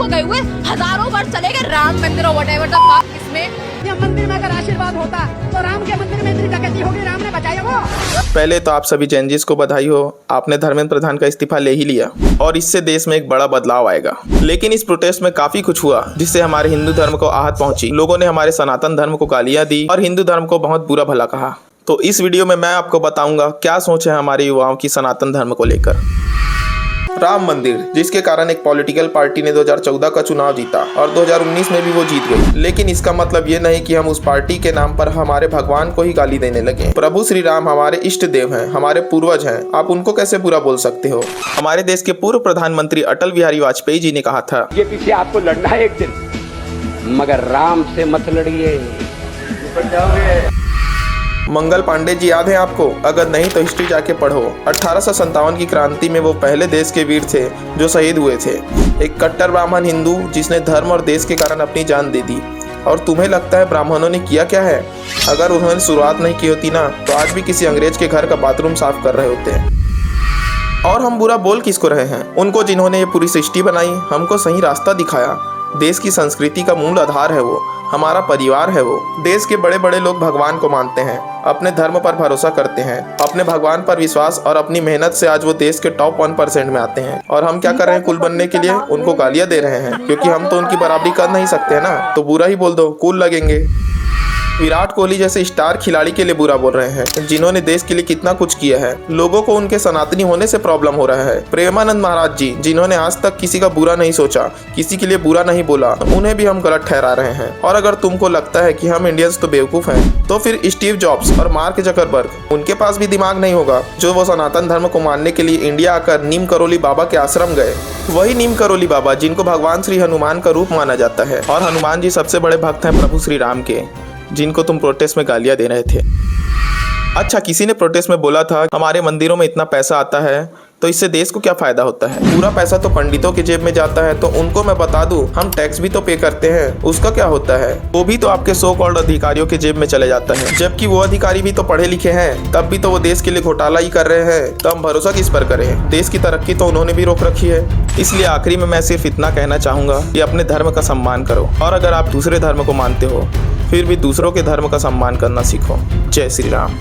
गए हुए हजारों वर्ष चले गए राम मंदिर और व्हाटएवर द फक इसमें। ये मंदिर में अगर आशीर्वाद होता तो राम के मंदिर में इतनी डकैती होगी, राम ने बचाया वो। पहले तो आप सभी जैनजीस को बधाई हो, आपने धर्मेंद्र प्रधान का इस्तीफा ले ही लिया और इससे देश में एक बड़ा बदलाव आएगा। लेकिन इस प्रोटेस्ट में काफी कुछ हुआ जिससे हमारे हिंदू धर्म को आहत पहुंची। लोगों ने हमारे सनातन धर्म को गालियां दी और हिंदू धर्म को बहुत बुरा भला कहा। तो इस वीडियो में मैं आपको बताऊंगा क्या सोच है हमारे युवाओं की सनातन धर्म को लेकर। राम मंदिर, जिसके कारण एक पॉलिटिकल पार्टी ने 2014 का चुनाव जीता और 2019 में भी वो जीत गई। लेकिन इसका मतलब ये नहीं कि हम उस पार्टी के नाम पर हमारे भगवान को ही गाली देने लगे। प्रभु श्री राम हमारे इष्ट देव हैं, हमारे पूर्वज हैं, आप उनको कैसे बुरा बोल सकते हो। हमारे देश के पूर्व प्रधानमंत्री अटल बिहारी वाजपेयी जी ने कहा था, ये पीछे आपको लड़ना है एक दिन, मगर राम से मत लड़िए, मंगल पांडे जी याद है आपको? अगर नहीं तो हिस्ट्री जाके पढ़ो। 1857 की क्रांति में वो पहले देश के वीर थे जो शहीद हुए थे। एक कट्टर ब्राह्मण हिंदू जिसने धर्म और देश के कारण अपनी जान दे दी। और तुम्हें लगता है ब्राह्मणों ने किया क्या है? अगर उन्होंने शुरुआत नहीं की होती ना तो आज भी किसी अंग्रेज के घर का बाथरूम साफ कर रहे होते। और हम बुरा बोल किसको रहे हैं? उनको जिन्होंने ये पूरी सृष्टि बनाई, हमको सही रास्ता दिखाया। देश की संस्कृति का मूल आधार है वो, हमारा परिवार है वो। देश के बड़े बड़े लोग भगवान को मानते हैं, अपने धर्म पर भरोसा करते हैं, अपने भगवान पर विश्वास और अपनी मेहनत से आज वो देश के टॉप 1% में आते हैं। और हम क्या कर रहे हैं? कूल बनने के लिए उनको गालियां दे रहे हैं, क्योंकि हम तो उनकी बराबरी कर नहीं सकते हैं ना, तो बुरा ही बोल दो, कूल लगेंगे। विराट कोहली जैसे स्टार खिलाड़ी के लिए बुरा बोल रहे हैं, जिन्होंने देश के लिए कितना कुछ किया है। लोगों को उनके सनातनी होने से प्रॉब्लम हो रहा है। प्रेमानंद महाराज जी, जिन्होंने आज तक किसी का बुरा नहीं सोचा, किसी के लिए बुरा नहीं बोला, उन्हें भी हम गलत ठहरा रहे हैं। और अगर तुमको लगता है कि हम इंडियंस तो बेवकूफ हैं, तो फिर स्टीव जॉब्स और मार्क जकरबर्ग, उनके पास भी दिमाग नहीं होगा जो वो सनातन धर्म को मानने के लिए इंडिया आकर नीम करोली बाबा के आश्रम गए। वही नीम करोली बाबा जिनको भगवान श्री हनुमान का रूप माना जाता है। और हनुमान जी सबसे बड़े भक्त हैं प्रभु श्री राम के, जिनको तुम प्रोटेस्ट में गालियां दे रहे थे। अच्छा, किसी ने प्रोटेस्ट में बोला था हमारे मंदिरों में इतना पैसा आता है तो इससे देश को क्या फायदा होता है? पूरा पैसा तो पंडितों की जेब में जाता है। तो उनको मैं बता दूं, हम टैक्स भी तो पे करते हैं, उसका क्या होता है? वो भी तो आपके सो कॉल्ड अधिकारियों के जेब में चले जाता है। जबकि वो अधिकारी भी तो पढ़े लिखे हैं, तब भी तो वो देश के लिए घोटाला ही कर रहे हैं। तो हम भरोसा किस पर करें? देश की तरक्की तो उन्होंने भी रोक रखी है। इसलिए आखिरी में मैं सिर्फ इतना कहना चाहूंगा कि अपने धर्म का सम्मान करो, और अगर आप दूसरे धर्म को मानते हो फिर भी दूसरों के धर्म का सम्मान करना सीखो। जय श्री राम।